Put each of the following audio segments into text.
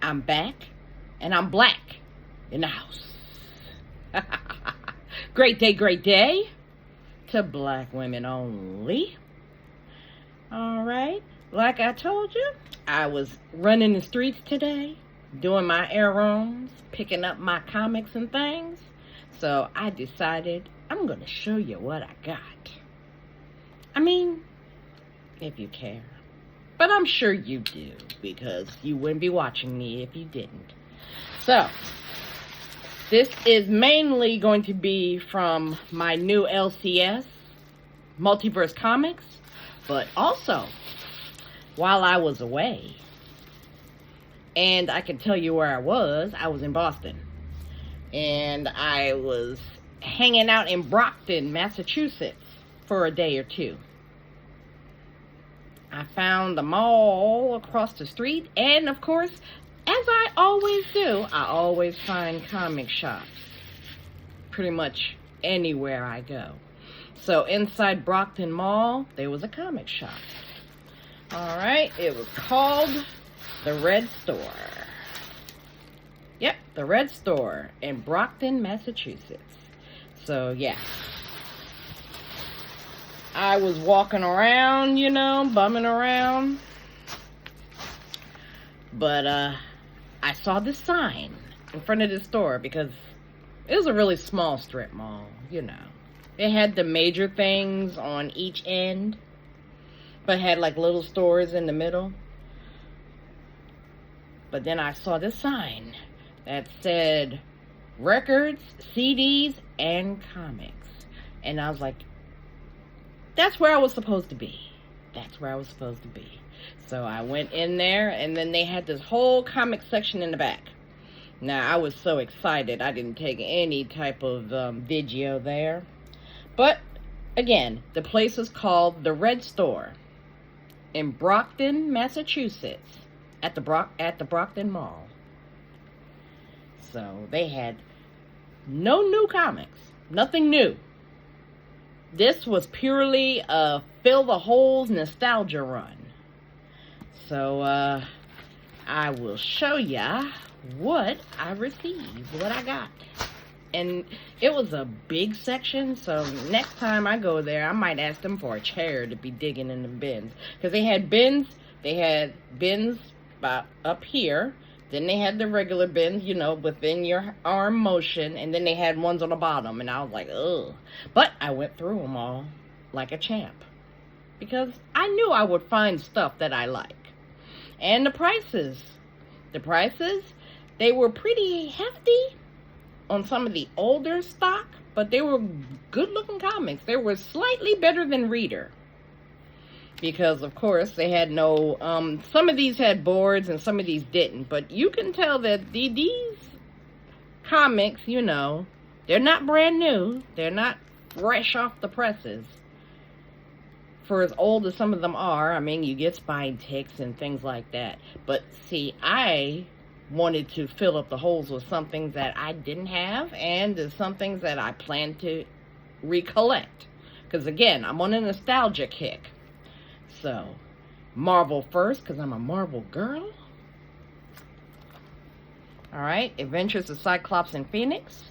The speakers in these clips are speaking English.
I'm back, and I'm black in the house. Great day to black women only. All right, like I told you, I was running the streets today, doing my errands, picking up my comics and things. So I decided I'm going to show you what I got. I mean, if you care. But I'm sure you do, because you wouldn't be watching me if you didn't. So, this is mainly going to be from my new LCS, Multiverse Comics. But also, while I was away, and I can tell you where I was in Boston. And I was hanging out in Brockton, Massachusetts for a day or two. I found the mall across the street, and of course, as I always do, I always find comic shops pretty much anywhere I go. So inside Brockton Mall, there was a comic shop. Alright, it was called The Red Store. Yep, The Red Store in Brockton, Massachusetts. So, yeah. I was walking around, you know, bumming around. But, I saw this sign in front of the store because it was a really small strip mall, you know. It had the major things on each end, but had like little stores in the middle. But then I saw this sign that said records, CDs, and comics. And I was like, that's where I was supposed to be. That's where I was supposed to be. So I went in there, and then they had this whole comic section in the back. Now, I was so excited, I didn't take any type of video there. But, again, the place is called The Red Store in Brockton, Massachusetts, at the Brockton Mall. So, they had no new comics. Nothing new. This was purely a fill the holes nostalgia run. So, I will show ya what I received, what I got. And it was a big section, so next time I go there, I might ask them for a chair to be digging in the bins. Because they had bins about up here. Then they had the regular bins, you know, within your arm motion. And then they had ones on the bottom. And I was like, ugh. But I went through them all like a champ. Because I knew I would find stuff that I like. And the prices, they were pretty hefty on some of the older stock, but they were good-looking comics. They were slightly better than Reader. Because, of course, they had no, some of these had boards and some of these didn't. But you can tell that these comics, you know, they're not brand new. They're not fresh off the presses. For as old as some of them are, I mean, you get spine ticks and things like that. But, see, I wanted to fill up the holes with some things that I didn't have, and there's some things that I plan to recollect. Because, again, I'm on a nostalgia kick. So, Marvel first, because I'm a Marvel girl. Alright, Adventures of Cyclops and Phoenix.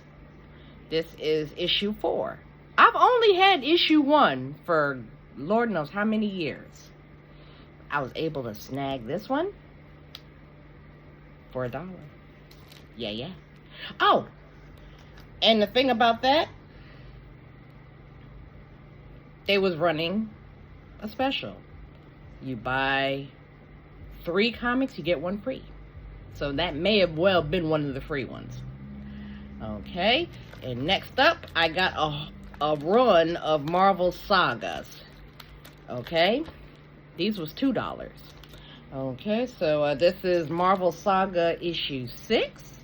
This is issue 4. I've only had issue 1 for Lord knows how many years. I was able to snag this one for $1. Yeah. Oh, and the thing about that, they was running a special. You buy 3 comics, you get 1 free. So that may have well been one of the free ones. Okay, and next up, I got a run of Marvel Sagas. Okay, these was $2. Okay, so this is Marvel Saga issue 6.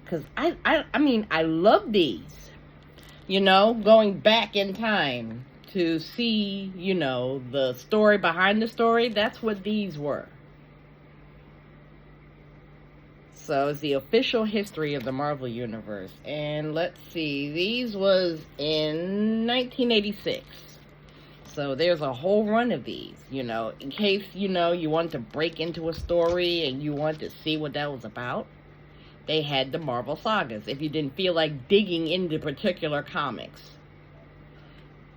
Because I mean, I love these. You know, going back in time to see, you know, the story behind the story. That's what these were. So it's the official history of the Marvel Universe. And let's see, these was in 1986. So there's a whole run of these, you know, in case, you know, you want to break into a story and you want to see what that was about. They had the Marvel sagas if you didn't feel like digging into particular comics.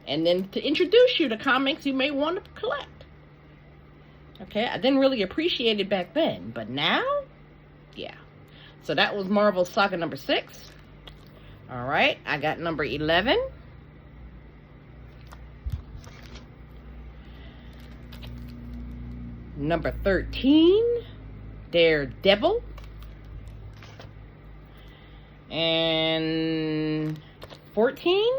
And then to introduce you to comics you may want to collect. Okay, I didn't really appreciate it back then, but now, yeah. So that was Marvel Saga number 6. All right, I got number 11. Number 13, Daredevil. And 14,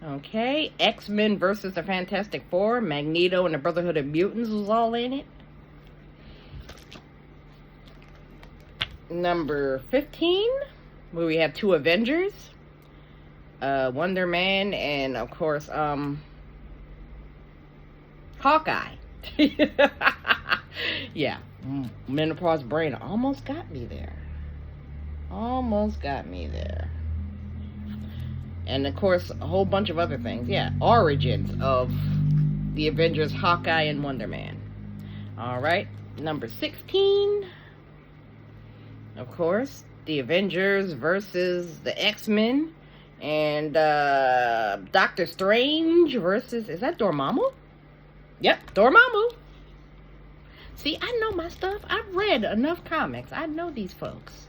okay, X-Men versus the Fantastic Four. Magneto and the Brotherhood of Mutants was all in it. Number 15, where we have 2 Avengers. Wonder Man and, of course, Hawkeye. Yeah, menopause brain almost got me there. Almost got me there. And, of course, a whole bunch of other things. Yeah, origins of the Avengers, Hawkeye, and Wonder Man. All right, number 16. Of course, the Avengers versus the X-Men. And Doctor Strange versus... Is that Dormammu? Yep, Dormammu. See, I know my stuff. I've read enough comics. I know these folks.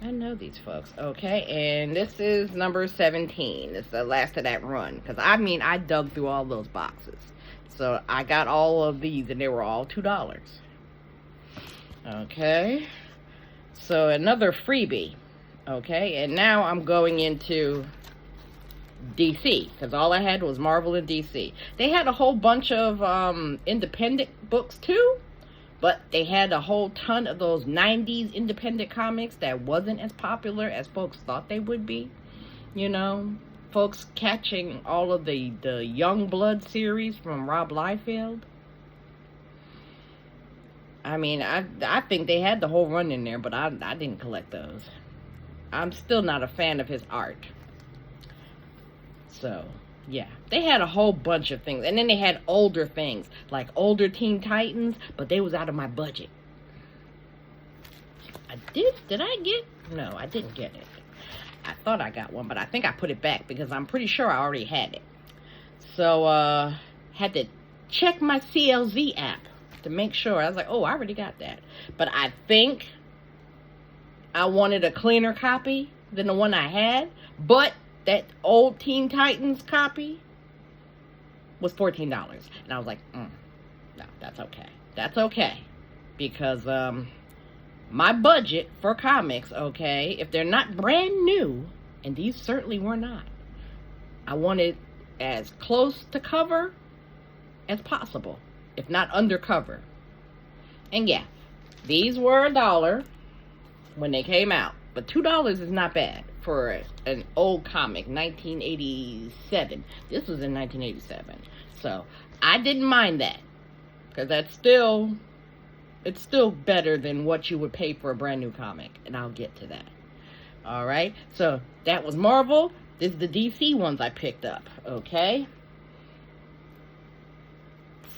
Okay, and this is number 17. It's the last of that run. Because, I mean, I dug through all those boxes. So, I got all of these, and they were all $2. Okay. So, another freebie. Okay, and now I'm going into DC. Because all I had was Marvel and DC. They had a whole bunch of independent books, too. But they had a whole ton of those 90s independent comics that wasn't as popular as folks thought they would be. You know, folks catching all of the Young Blood series from Rob Liefeld. I mean, I think they had the whole run in there, but I didn't collect those. I'm still not a fan of his art. So, yeah, they had a whole bunch of things. And then they had older things, like older Teen Titans, but they was out of my budget. Did I get? No, I didn't get it. I thought I got one, but I think I put it back because I'm pretty sure I already had it. So, had to check my CLZ app to make sure. I was like, oh, I already got that. But I think I wanted a cleaner copy than the one I had, but that old Teen Titans copy was $14. And I was like, no, that's okay. That's okay. Because my budget for comics, okay, if they're not brand new, and these certainly were not, I wanted as close to cover as possible, if not undercover. And yeah, these were $1 when they came out. But $2 is not bad for an old comic, 1987. This was in 1987. So, I didn't mind that. Because it's still better than what you would pay for a brand new comic. And I'll get to that. Alright, so that was Marvel. This is the DC ones I picked up. Okay.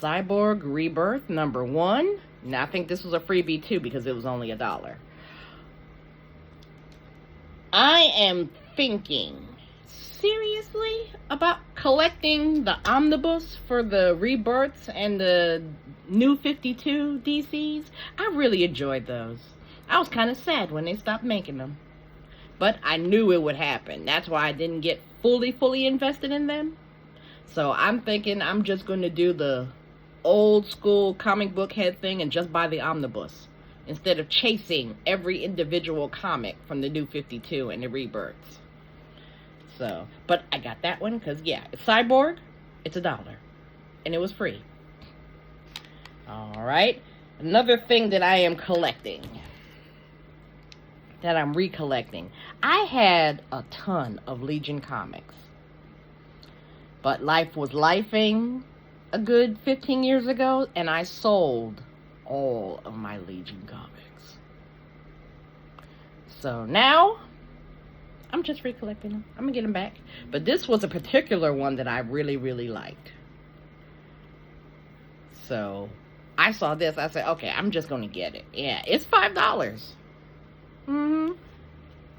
Cyborg Rebirth, number 1. Now, I think this was a freebie too because it was only $1. I am thinking seriously about collecting the omnibus for the Rebirths and the New 52 DCs. I really enjoyed those. I was kind of sad when they stopped making them. But I knew it would happen. That's why I didn't get fully invested in them. So I'm thinking I'm just going to do the old school comic book head thing and just buy the omnibus, instead of chasing every individual comic from the New 52 and the Rebirths. So, but I got that one because, yeah, it's Cyborg. It's $1. And it was free. Alright. Another thing that I am collecting, that I'm recollecting. I had a ton of Legion comics. But life was lifing a good 15 years ago, and I sold all of my Legion comics. So now, I'm just recollecting them. I'm gonna get them back. But this was a particular one that I really liked. So I saw this. I said, okay, I'm just going to get it. Yeah, it's $5. Mm-hmm.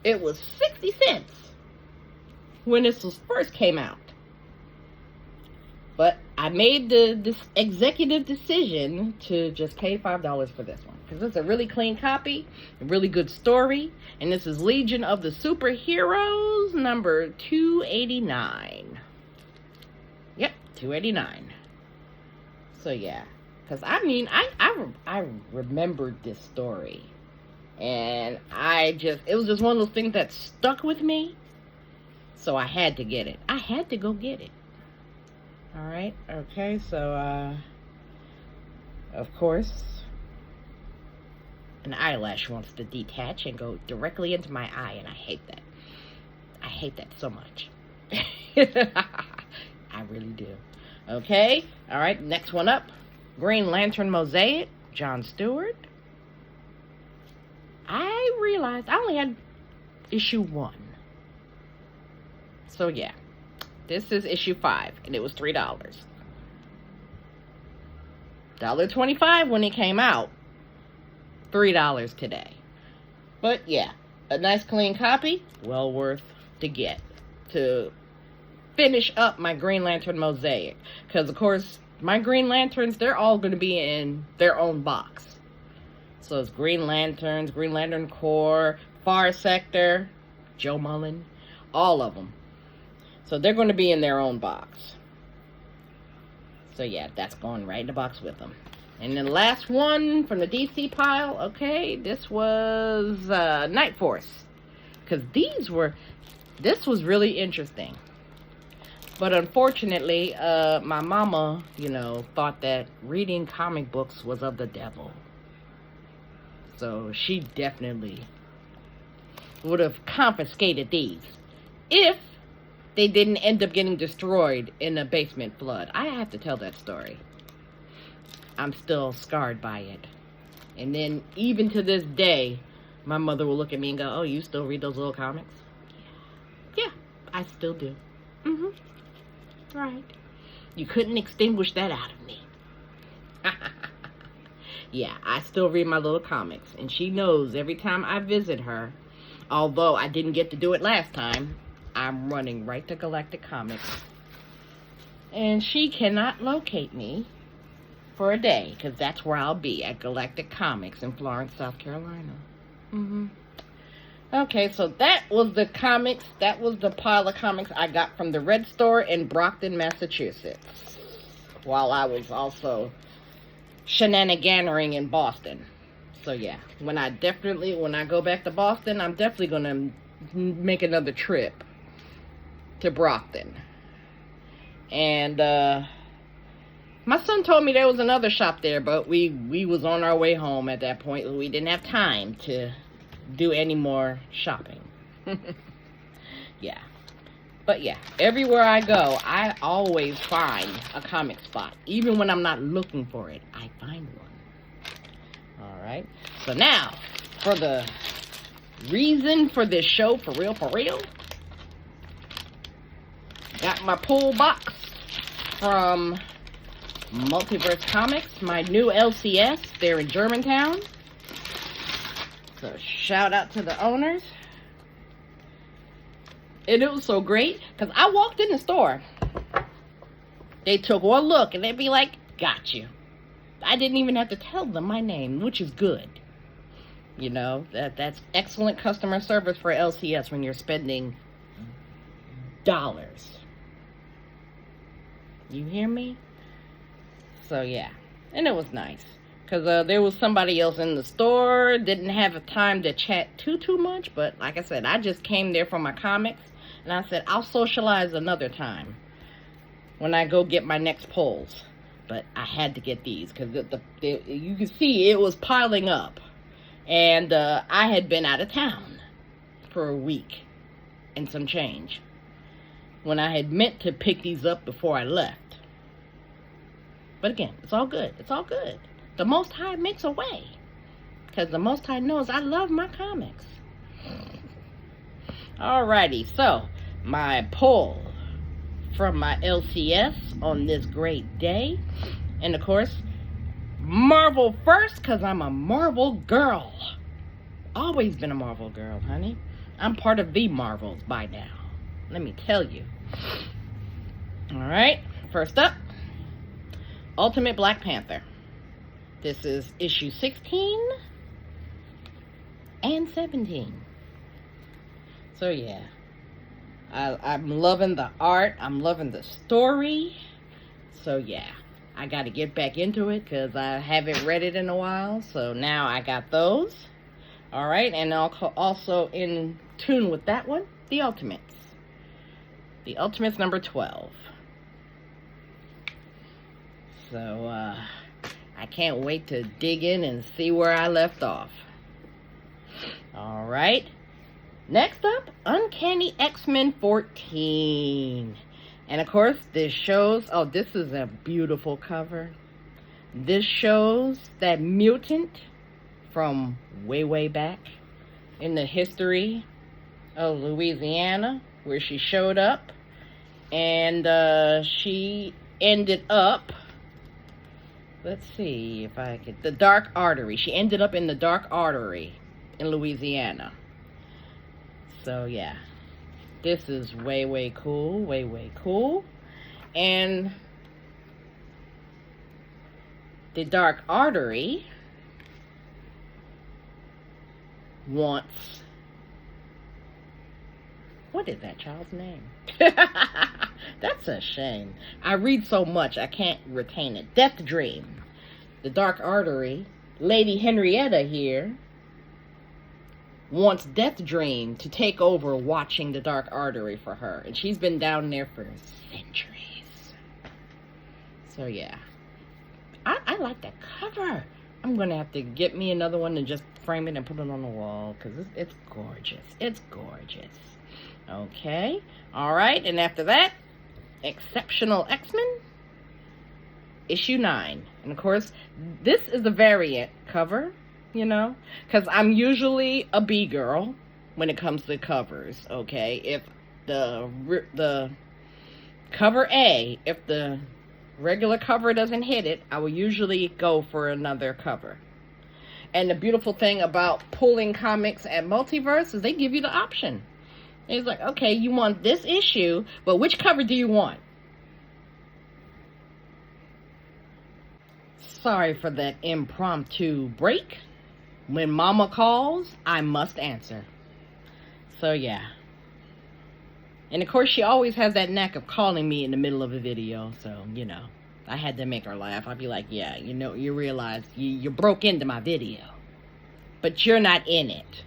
It was 60 cents when this first came out. But I made this executive decision to just pay $5 for this one. Because it's a really clean copy, a really good story. And this is Legion of the Superheroes, number 289. Yep, 289. So yeah. Because I mean, I remembered this story. And it was just one of those things that stuck with me. So I had to get it. I had to go get it. Alright, okay, so, of course, an eyelash wants to detach and go directly into my eye, and I hate that. I hate that so much. I really do. Okay, alright, next one up. Green Lantern Mosaic, John Stewart. I realized I only had issue 1. So, yeah. This is issue 5, and it was $3. $1.25 when it came out. $3 today. But yeah, a nice clean copy, well worth to get to finish up my Green Lantern Mosaic. Because of course, my Green Lanterns, they're all going to be in their own box. So it's Green Lanterns, Green Lantern Corps, Far Sector, Joe Mullen, all of them. So they're going to be in their own box. So yeah, that's going right in the box with them. And then the last one from the DC pile, okay, this was Night Force. Because this was really interesting. But unfortunately, my mama, thought that reading comic books was of the devil. So she definitely would have confiscated these if they didn't end up getting destroyed in a basement flood. I have to tell that story. I'm still scarred by it. And then, even to this day, my mother will look at me and go, oh, you still read those little comics? Yeah, I still do. Mm-hmm. Right. You couldn't extinguish that out of me. Yeah, I still read my little comics. And she knows every time I visit her, although I didn't get to do it last time, I'm running right to Galactic Comics. And she cannot locate me for a day, because that's where I'll be, at Galactic Comics in Florence, South Carolina. Mm-hmm. Okay, so that was the comics. That was the pile of comics I got from the Red Store in Brockton, Massachusetts, while I was also shenanigannering in Boston. So yeah, when I go back to Boston, I'm definitely going to make another trip to Brockton. And my son told me there was another shop there, but we was on our way home at that point. We didn't have time to do any more shopping. Yeah. But yeah, everywhere I go, I always find a comic spot. Even when I'm not looking for it, I find one. Alright. So now, for the reason for this show, for real, got my pull box from Multiverse Comics, my new LCS. They're in Germantown. So shout out to the owners. And it was so great, because I walked in the store. They took one look, and they'd be like, got you. I didn't even have to tell them my name, which is good. You know, that's excellent customer service for LCS when you're spending dollars. You hear me? So, yeah. And it was nice. Because there was somebody else in the store. Didn't have time to chat too much. But like I said, I just came there for my comics. And I said, I'll socialize another time when I go get my next pulls. But I had to get these. Because you can see it was piling up. And I had been out of town for a week and some change, when I had meant to pick these up before I left. But again, it's all good. It's all good. The Most High makes a way. Because the Most High knows I love my comics. Alrighty, so my pull from my LCS on this great day. And of course, Marvel first because I'm a Marvel girl. Always been a Marvel girl, honey. I'm part of the Marvels by now. Let me tell you. Alright, first up, Ultimate Black Panther. This is issue 16 and 17. So yeah, I'm loving the art. I'm loving the story. So yeah, I got to get back into it because I haven't read it in a while. So now I got those. Alright, and also in tune with that one, the Ultimates. The Ultimates number 12. So, I can't wait to dig in and see where I left off. Alright. Next up, Uncanny X-Men 14. And of course, this shows, oh, this is a beautiful cover. This shows that mutant from way, way back in the history of Louisiana, where she showed up. And she ended up, let's see if I could, the Dark Artery. She ended up in the Dark Artery in Louisiana. So yeah, this is way, way cool, way, way cool. And the Dark Artery wants, what is that child's name? That's a shame. I read so much, I can't retain it. Death Dream. The Dark Artery, Lady Henrietta here, wants Death Dream to take over watching the Dark Artery for her. And she's been down there for centuries. So yeah. I like that cover. I'm going to have to get me another one and just frame it and put it on the wall. Because it's gorgeous. It's gorgeous. Okay. Alright. And after that, Exceptional X-Men, issue 9. And of course, this is a variant cover, you know, because I'm usually a B girl when it comes to covers, okay? If the cover A, if the regular cover doesn't hit it, I will usually go for another cover. And the beautiful thing about pulling comics at Multiverse is they give you the option. It's like, okay, you want this issue, but which cover do you want? Sorry for that impromptu break. When mama calls, I must answer. So, yeah. And, of course, she always has that knack of calling me in the middle of a video. So, you know, I had to make her laugh. I'd be like, yeah, you know, you realize you broke into my video. But you're not in it.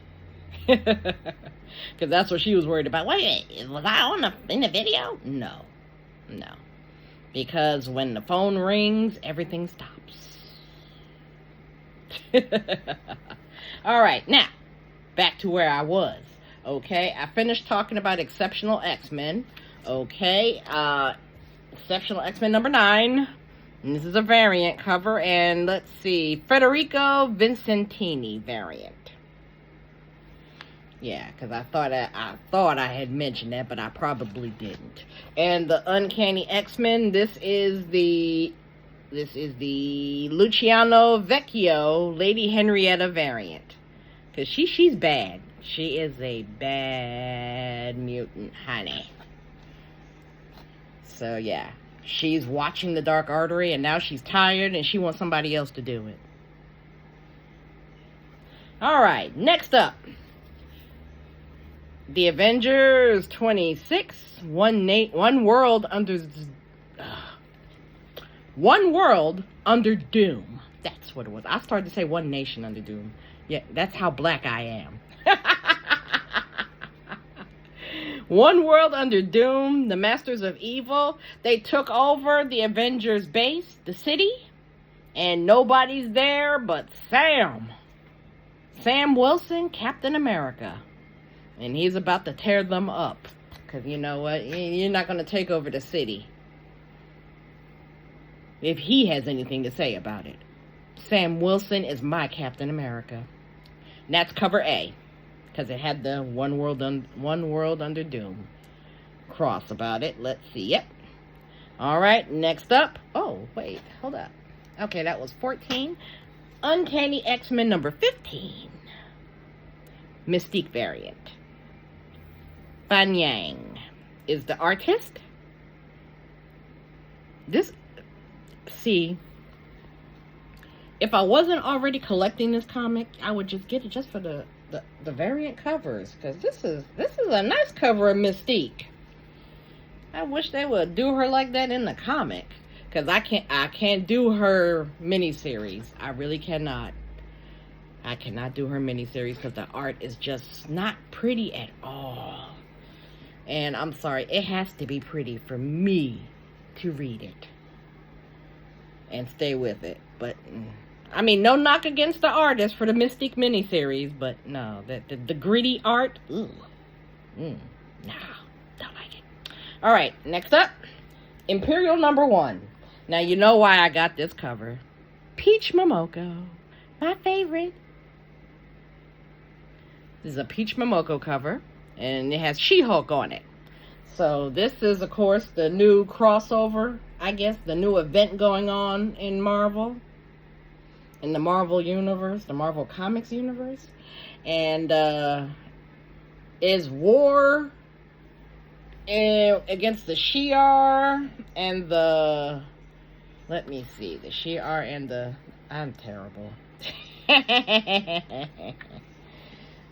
Because that's what she was worried about. Wait, was I in the video? No. Because when the phone rings, everything stops. Alright, now, back to where I was. Okay, I finished talking about Exceptional X-Men. Okay, Exceptional X-Men number 9. And this is a variant cover. And let's see, Federico Vincentini variant. Yeah, because I thought I had mentioned that, but I probably didn't. And the Uncanny X-Men, this is the Luciano Vecchio Lady Henrietta variant. Because she's bad. She is a bad mutant, honey. So, yeah. She's watching the Dark Artery, and now she's tired, and she wants somebody else to do it. Alright, next up. The Avengers 26, One World Under Doom. That's what it was. I started to say One Nation Under Doom. Yeah, that's how black I am. One World Under Doom, the Masters of Evil. They took over the Avengers base, the city, and nobody's there but Sam. Sam Wilson, Captain America. And he's about to tear them up. Because you know what? You're not going to take over the city if he has anything to say about it. Sam Wilson is my Captain America. And that's cover A. Because it had the One World Under Doom cross about it. Let's see. Yep. Alright, next up. Oh, wait. Hold up. Okay, that was 14. Uncanny X-Men number 15. Mystique variant. Fan Yang is the artist. See, if I wasn't already collecting this comic, I would just get it just for the variant covers, because this is a nice cover of Mystique. I wish they would do her like that in the comic, because I can't do her miniseries. I really cannot. I cannot do her miniseries because the art is just not pretty at all. And I'm sorry, it has to be pretty for me to read it and stay with it. But I mean, no knock against the artist for the Mystique miniseries, but no, the gritty art, no, don't like it. All right, next up, Imperial number 1. Now you know why I got this cover. Peach Momoko, my favorite. This is a Peach Momoko cover, and it has She-Hulk on it. So this is, of course, the new crossover, I guess, the new event going on in Marvel. In the Marvel universe, the Marvel Comics universe. And is war against the Shi'ar and the... Let me see. The Shi'ar and the... I'm terrible.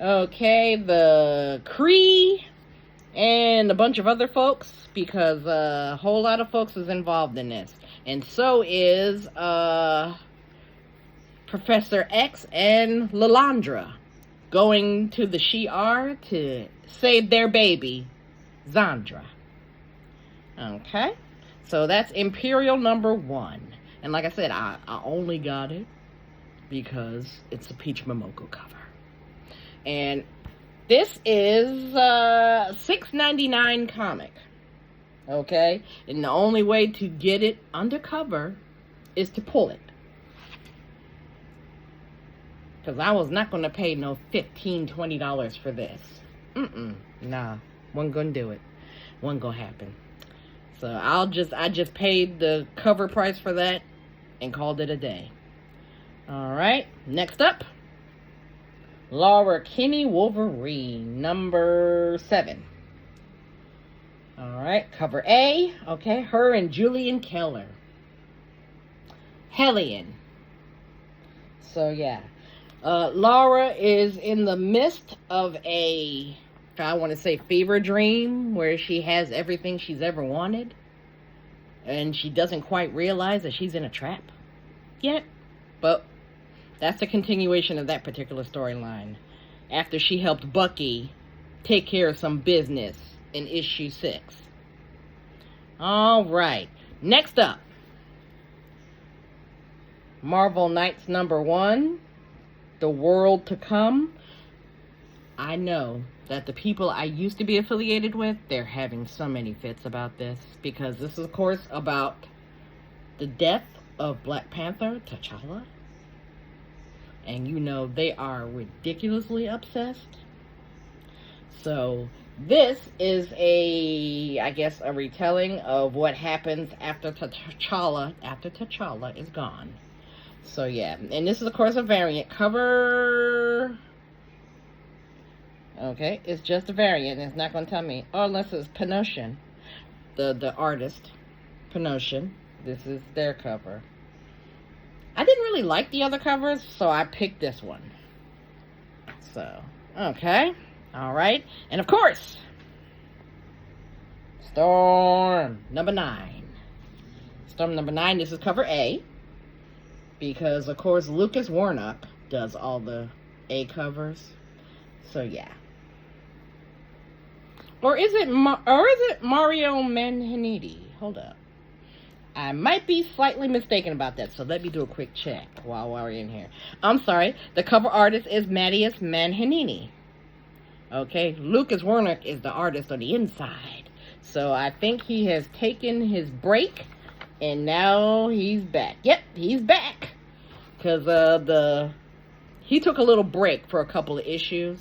Okay, the Kree and a bunch of other folks, because a whole lot of folks is involved in this. And so is Professor X and Lilandra going to the Shi'ar to save their baby, Zandra. Okay, so that's Imperial number 1. And like I said, I only got it because it's a Peach Momoko cover. And this is $6.99 comic. Okay? And the only way to get it undercover is to pull it. Because I was not going to pay no $15, $20 for this. Nah. Wasn't going to do it. Wasn't going to happen. So I just paid the cover price for that and called it a day. Alright. Next up, Laura Kinney Wolverine, number 7. Alright, cover A. Okay, her and Julian Keller. Hellion. So, yeah. Laura is in the midst of I want to say, fever dream, where she has everything she's ever wanted. And she doesn't quite realize that she's in a trap yet. But that's the continuation of that particular storyline. After she helped Bucky take care of some business in issue 6. Alright. Next up, Marvel Knights number 1. The World to Come. I know that the people I used to be affiliated with, they're having so many fits about this. Because this is, of course, about the death of Black Panther, T'Challa. And you know, they are ridiculously obsessed. So, this is I guess, a retelling of what happens after T'Challa is gone. So, yeah. And this is, of course, a variant cover. Okay, it's just a variant. It's not going to tell me. Oh, unless it's Penosian. The artist, Penosian. This is their cover. I didn't really like the other covers, so I picked this one. So, okay. Alright. And of course, Storm number 9. Storm number 9, this is cover A. Because, of course, Lucas Warnock does all the A covers. So, yeah. Or is it Mario Manhaniti? Hold up. I might be slightly mistaken about that, so let me do a quick check while we're in here. I'm sorry, the cover artist is Matthias Manhanini. Okay, Lucas Warnock is the artist on the inside. So I think he has taken his break, and now he's back. Yep, he's back. Because he took a little break for a couple of issues,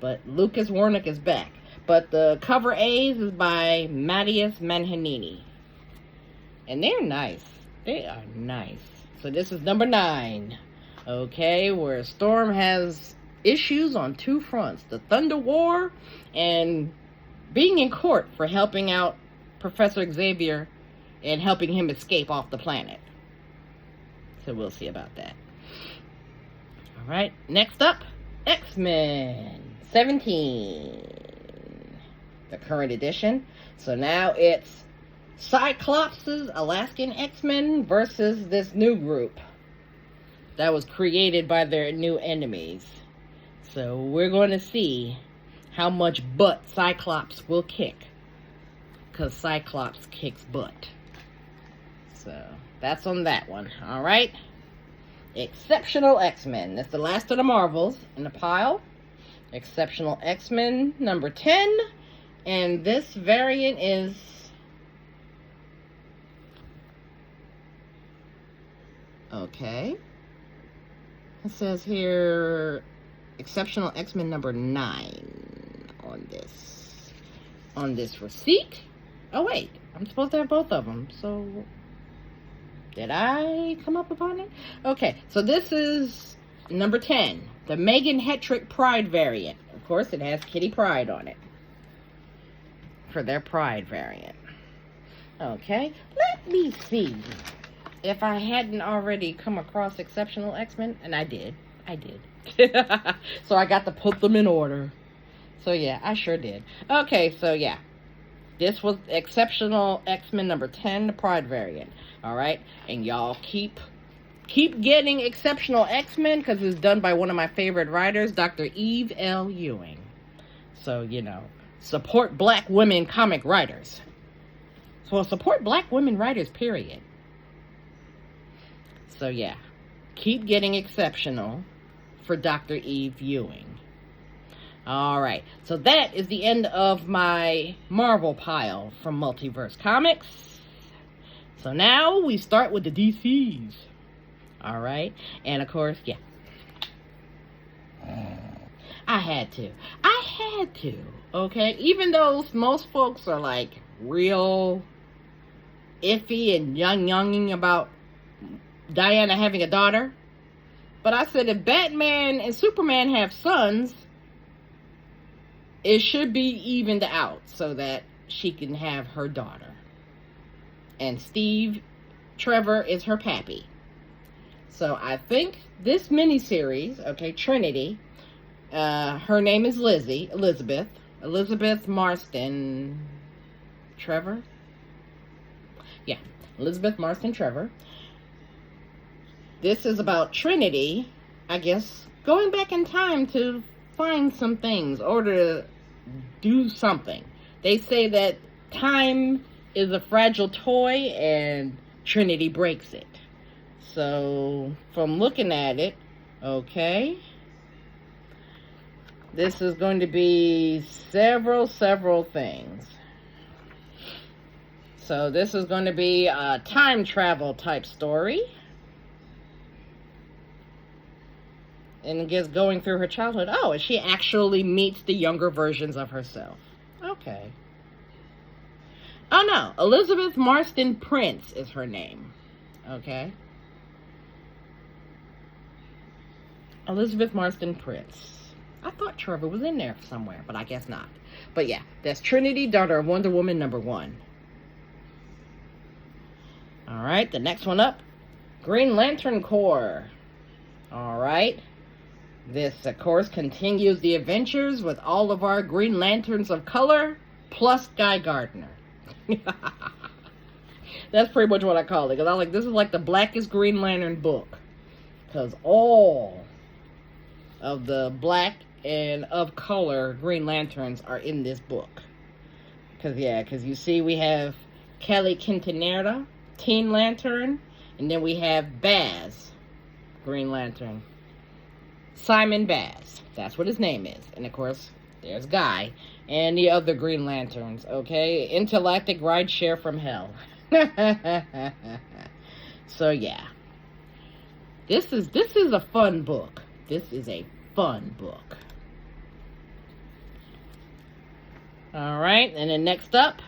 but Lucas Warnock is back. But the cover A's is by Matthias Manhanini. And they're nice. They are nice. So this is number 9. Okay, where Storm has issues on 2 fronts. The Thunder War and being in court for helping out Professor Xavier and helping him escape off the planet. So we'll see about that. All right, next up, X-Men 17. The current edition. So now it's Cyclops' Alaskan X-Men versus this new group that was created by their new enemies. So we're going to see how much butt Cyclops will kick, because Cyclops kicks butt. So that's on that one. All right. Exceptional X-Men. That's the last of the Marvels in the pile. Exceptional X-Men number 10. And this variant is okay. It says here Exceptional X-Men number 9 on this receipt. Oh wait, I'm supposed to have both of them. So did I come up upon it? Okay, so this is number 10, the Megan Hetrick Pride variant. Of course, it has Kitty Pryde on it for their Pride variant. Okay, let me see if I hadn't already come across Exceptional X-Men, and I did. So I got to put them in order. So yeah, I sure did. Okay, so yeah, this was Exceptional X-Men number 10, the Pride variant. All right, and y'all keep getting Exceptional X-Men, because it's done by one of my favorite writers, Dr. Eve L. Ewing. So, you know, support black women comic writers. So support black women writers, period. So yeah, keep getting Exceptional for Dr. Eve Ewing. All right, so that is the end of my Marvel pile from Multiverse Comics. So now we start with the DCs. All right, and of course, yeah, I had to. Okay, even though most folks are like real iffy and younging about Diana having a daughter, but I said if Batman and Superman have sons, it should be evened out so that she can have her daughter. And Steve Trevor is her pappy. So I think this miniseries, okay, Trinity, her name is Elizabeth Marston Trevor. Yeah, Elizabeth Marston Trevor. This is about Trinity, I guess, going back in time to find some things or to do something. They say that time is a fragile toy and Trinity breaks it. So, from looking at it, okay, this is going to be several things. So, this is going to be a time travel type story. And just going through her childhood. Oh, and she actually meets the younger versions of herself. Okay. Oh, no. Elizabeth Marston Prince is her name. Okay. Elizabeth Marston Prince. I thought Trevor was in there somewhere, but I guess not. But yeah, that's Trinity, daughter of Wonder Woman number 1. All right, the next one up. Green Lantern Corps. All right. This, of course, continues the adventures with all of our Green Lanterns of color, plus Guy Gardner. That's pretty much what I call it. Because I'm like, this is like the blackest Green Lantern book. Because all of the black and of color Green Lanterns are in this book. Because you see we have Kelly Quintanilla, Teen Lantern. And then we have Baz, Green Lantern. Simon Baz. That's what his name is. And of course, there's Guy. And the other Green Lanterns, okay? Intergalactic Rideshare from Hell. So, yeah. This is a fun book. This is a fun book. Alright, and then next up,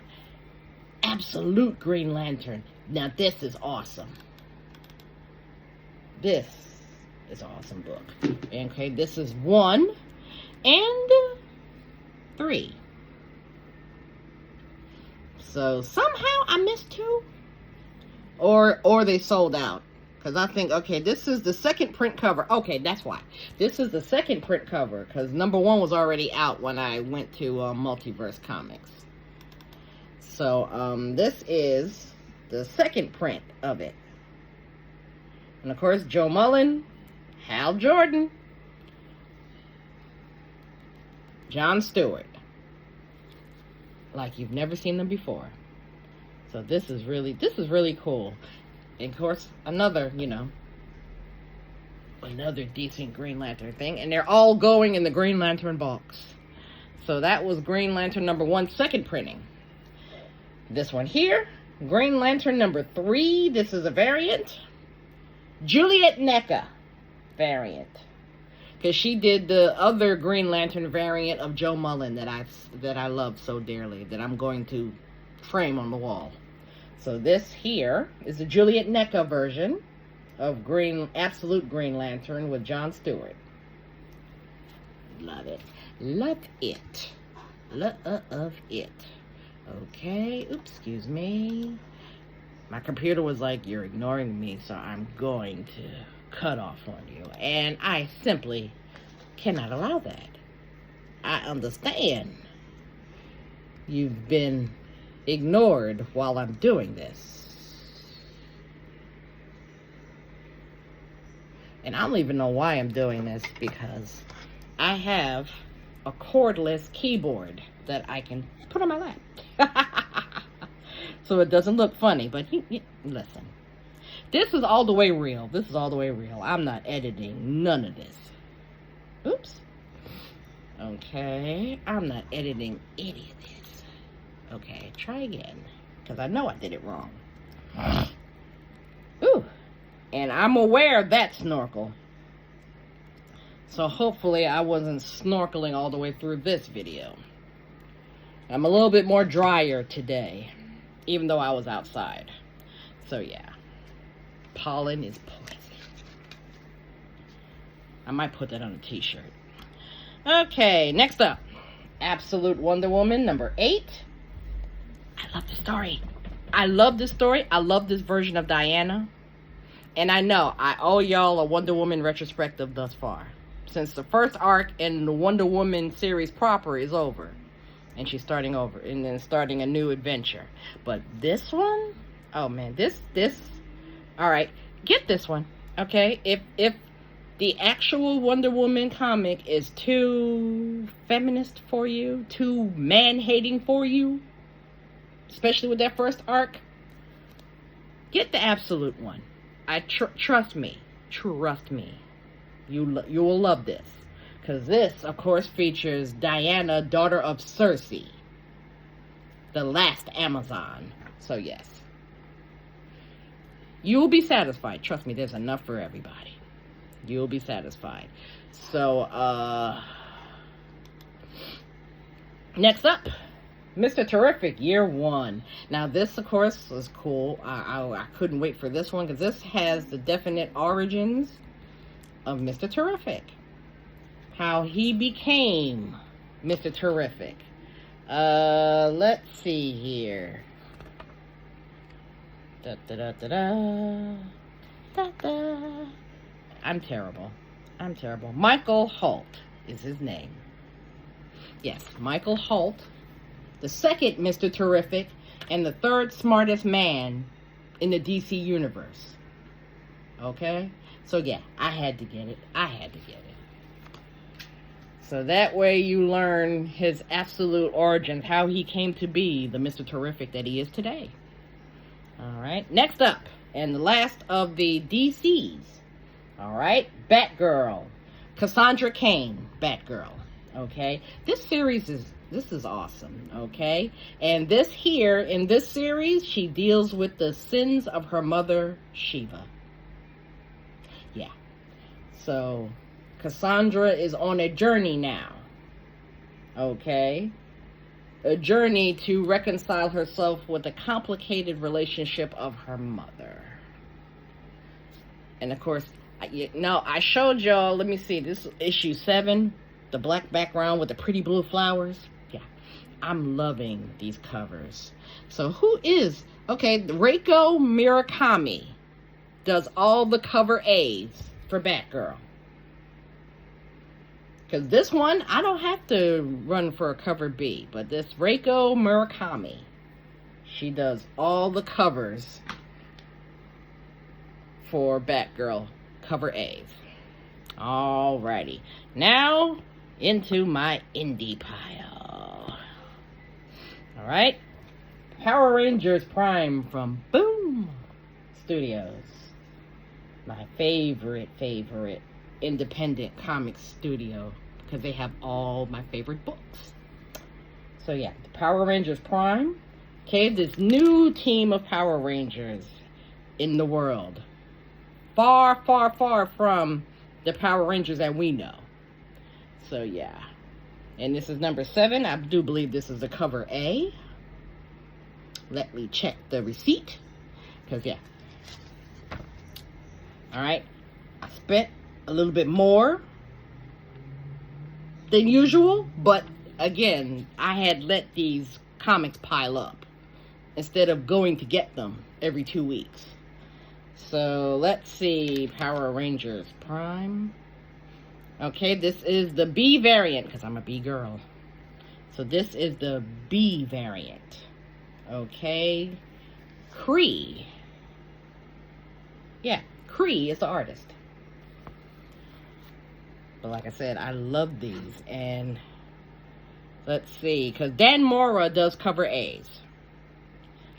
Absolute Green Lantern. Now, this is awesome. This is an awesome book. Okay, this is 1 and 3. So somehow I missed 2. Or they sold out. Because I think, okay, this is the second print cover. Okay, that's why. This is the second print cover. Because number 1 was already out when I went to Multiverse Comics. So, this is the second print of it. And, of course, Joe Mullen, Hal Jordan, John Stewart. Like you've never seen them before. So this is really cool. And of course, another decent Green Lantern thing. And they're all going in the Green Lantern box. So that was Green Lantern number 1, second printing. This one here, Green Lantern number 3. This is a variant. Juliet NECA variant. Because she did the other Green Lantern variant of Joe Mullen that I love so dearly, that I'm going to frame on the wall. So this here is the Juliet NECA version of Absolute Green Lantern with John Stewart. Love it. Love it. Love it. Okay. Oops, excuse me. My computer was like, you're ignoring me, so I'm going to cut off on you. And I simply cannot allow that. I understand you've been ignored while I'm doing this. And I don't even know why I'm doing this, because I have a cordless keyboard that I can put on my lap. So it doesn't look funny, but listen. This is all the way real. This is all the way real. I'm not editing none of this. Oops. Okay. I'm not editing any of this. Okay, try again. Because I know I did it wrong. Ooh. And I'm aware of that snorkel. So hopefully I wasn't snorkeling all the way through this video. I'm a little bit more drier today, even though I was outside. So yeah. Pollen is poison. I might put that on a t-shirt. Okay, next up. Absolute Wonder Woman number 8. I love the story. I love this story. I love this version of Diana. And I know I owe y'all a Wonder Woman retrospective thus far, since the first arc in the Wonder Woman series proper is over. And she's starting over and then starting a new adventure. But this one, oh man, this all right, get this one. Okay, if the actual Wonder Woman comic is too feminist for you, too man-hating for you, especially with that first arc, get the Absolute one. Trust me, you will love this. Because this, of course, features Diana, daughter of Circe, the last Amazon. So, yes. You will be satisfied. Trust me, there's enough for everybody. You will be satisfied. So, next up, Mr. Terrific, Year 1. Now, this, of course, was cool. I couldn't wait for this one, because this has the definite origins of Mr. Terrific. How he became Mr. Terrific. Let's see here. I'm terrible. Michael Holt is his name. Yes, Michael Holt, the second Mr. Terrific, and the third smartest man in the DC universe. Okay? So yeah, I had to get it. So that way you learn his absolute origins, how he came to be the Mr. Terrific that he is today. Alright, next up, and the last of the DCs. Alright, Batgirl. Cassandra Cain, Batgirl. Okay, this is awesome, okay? And in this series, she deals with the sins of her mother, Shiva. Yeah. So Cassandra is on a journey now. Okay? A journey to reconcile herself with the complicated relationship of her mother. And of course, I showed y'all, let me see, this is issue 7, the black background with the pretty blue flowers. Yeah, I'm loving these covers. So who is, okay, Reiko Murakami does all the cover A's for Batgirl. Because this one, I don't have to run for a cover B, but this Reiko Murakami, she does all the covers for Batgirl cover A's. Alrighty, now into my indie pile. Alright, Power Rangers Prime from Boom Studios. My favorite independent comic studio, because they have all my favorite books. So yeah, the Power Rangers Prime. Okay, this new team of Power Rangers in the world. Far, far, far from the Power Rangers that we know. So yeah. And this is number 7. I do believe this is the cover A. Let me check the receipt. Because yeah. Alright. I spent a little bit more than usual. But again, I had let these comics pile up instead of going to get them every 2 weeks. So let's see, Power Rangers Prime. Okay, this is the B variant, because I'm a B girl. So this is the B variant. Okay, Kree. Yeah, Kree is the artist. But like I said, I love these. And let's see, because Dan Mora does cover A's.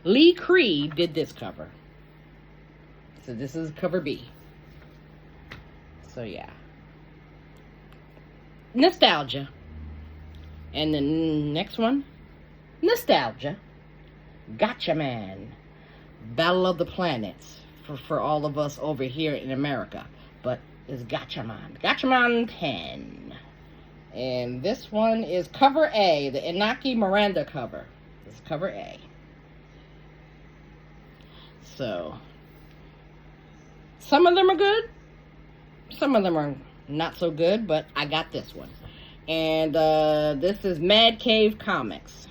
Lee Kree did this cover. So this is cover B. So yeah. Nostalgia. And the next one. Nostalgia. Gotcha Man. Battle of the Planets. For all of us over here in America. But it's Gotcha Man. Gotcha Man 10. And this one is cover A. The Inaki Miranda cover. This is cover A. So some of them are good. Some of them are not so good, but I got this one. And this is Mad Cave Comics.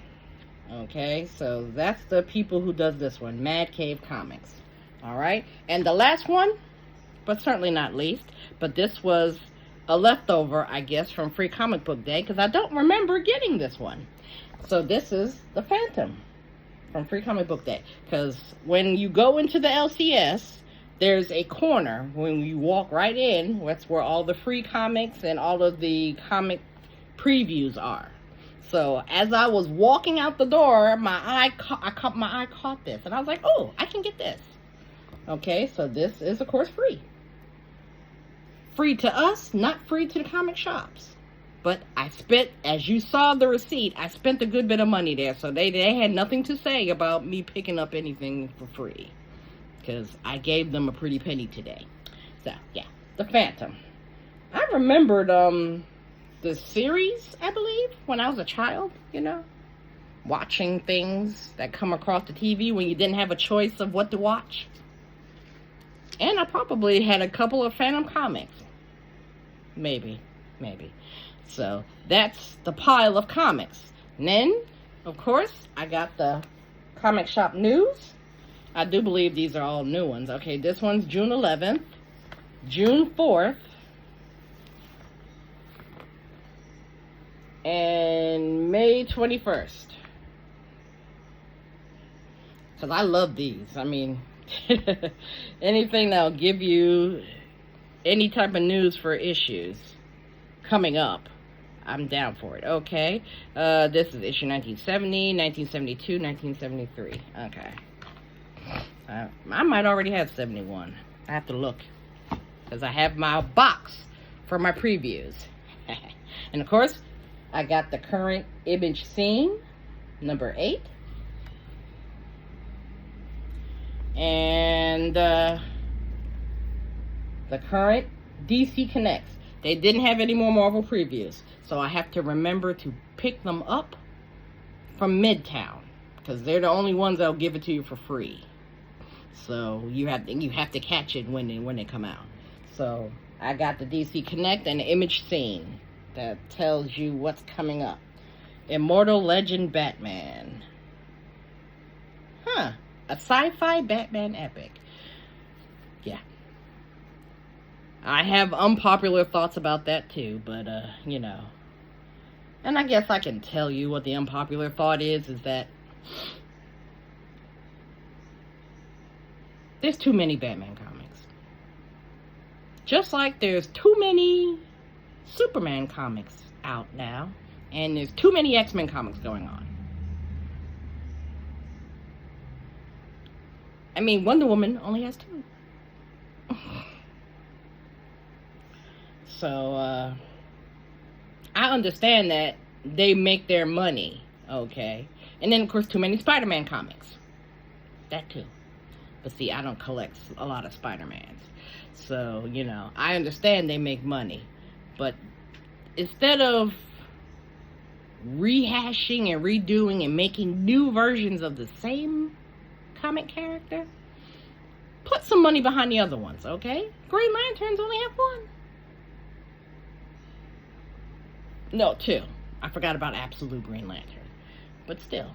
Okay, so that's the people who does this one. Mad Cave Comics. Alright, and the last one, but certainly not least, but this was a leftover, I guess, from Free Comic Book Day, because I don't remember getting this one. So this is the Phantom from Free Comic Book Day. Because when you go into the LCS, there's a corner when you walk right in. That's where all the free comics and all of the comic previews are. So as I was walking out the door, my eye caught this, and I was like, "Oh, I can get this." Okay, so this is of course free. Free to us, not free to the comic shops. But I spent, as you saw the receipt, I spent a good bit of money there. So they had nothing to say about me picking up anything for free. Because I gave them a pretty penny today. So, yeah. The Phantom. I remembered the series, I believe, when I was a child, you know. Watching things that come across the TV when you didn't have a choice of what to watch. And I probably had a couple of Phantom comics. Maybe. So, that's the pile of comics. And then, of course, I got the comic shop news. I do believe these are all new ones. Okay, this one's June 11th, June 4th, and May 21st. Because I love these. I mean, anything that'll give you any type of news for issues coming up, I'm down for it. Okay, this is issue 1970, 1972, 1973. Okay. I might already have 71. I have to look. Because I have my box for my previews. And of course, I got the current image scene, number 8. And the current DC Connects. They didn't have any more Marvel previews. So I have to remember to pick them up from Midtown. Because they're the only ones that'll give it to you for free. So you have to catch it when they come out. So I got the DC Connect and the Image Scene that tells you what's coming up. Immortal Legend Batman. A sci-fi Batman epic. Yeah. I have unpopular thoughts about that too, but, you know. And I guess I can tell you what the unpopular thought is that there's too many Batman comics. Just like there's too many Superman comics out now, and there's too many X-Men comics going on. I mean, Wonder Woman only has 2. So, I understand that they make their money, okay? And then, of course, too many Spider-Man comics. That too. But see, I don't collect a lot of Spider-Mans. So, you know, I understand they make money. But instead of rehashing and redoing and making new versions of the same comic character, put some money behind the other ones, okay? Green Lanterns only have 1. No, 2. I forgot about Absolute Green Lantern. But still.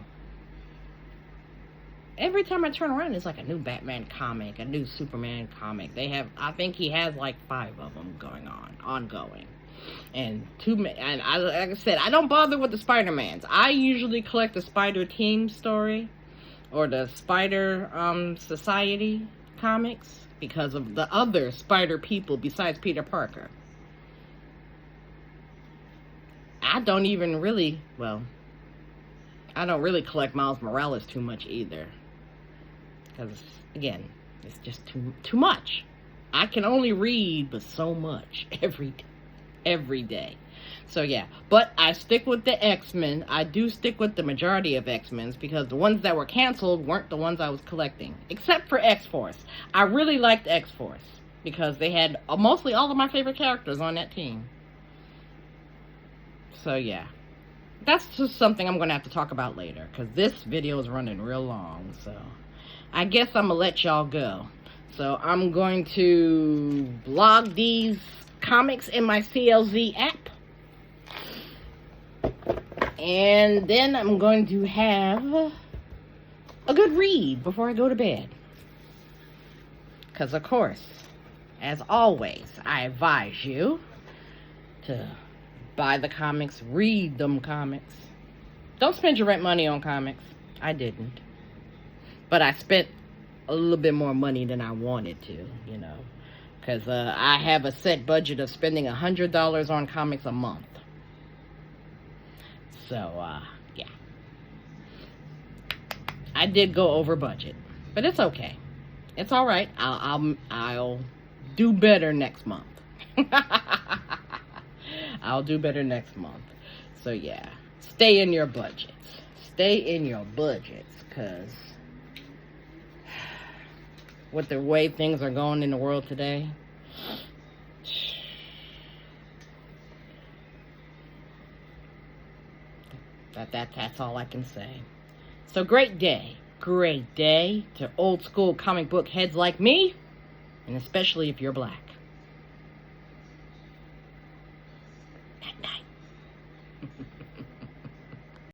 Every time I turn around, it's like a new Batman comic, a new Superman comic. They have, I think he has like 5 of them going on, ongoing. And like I said, I don't bother with the Spider-Mans. I usually collect the Spider Team story or the Spider Society comics because of the other Spider people besides Peter Parker. I don't really collect Miles Morales too much either. Because, again, it's just too much. I can only read but so much every day. So, yeah. But I stick with the X-Men. I do stick with the majority of X-Men's because the ones that were canceled weren't the ones I was collecting. Except for X-Force. I really liked X-Force because they had mostly all of my favorite characters on that team. So, yeah. That's just something I'm going to have to talk about later because this video is running real long. So, I guess I'm going to let y'all go. So, I'm going to blog these comics in my CLZ app. And then I'm going to have a good read before I go to bed. Because, of course, as always, I advise you to buy the comics, read them comics. Don't spend your rent money on comics. I didn't. But I spent a little bit more money than I wanted to, you know. Because I have a set budget of spending $100 on comics a month. So, yeah. I did go over budget. But it's okay. It's alright. I'll do better next month. I'll do better next month. So, yeah. Stay in your budgets. Stay in your budgets. Because with the way things are going in the world today, that's all I can say. So, great day to old school comic book heads like me, and especially if you're black.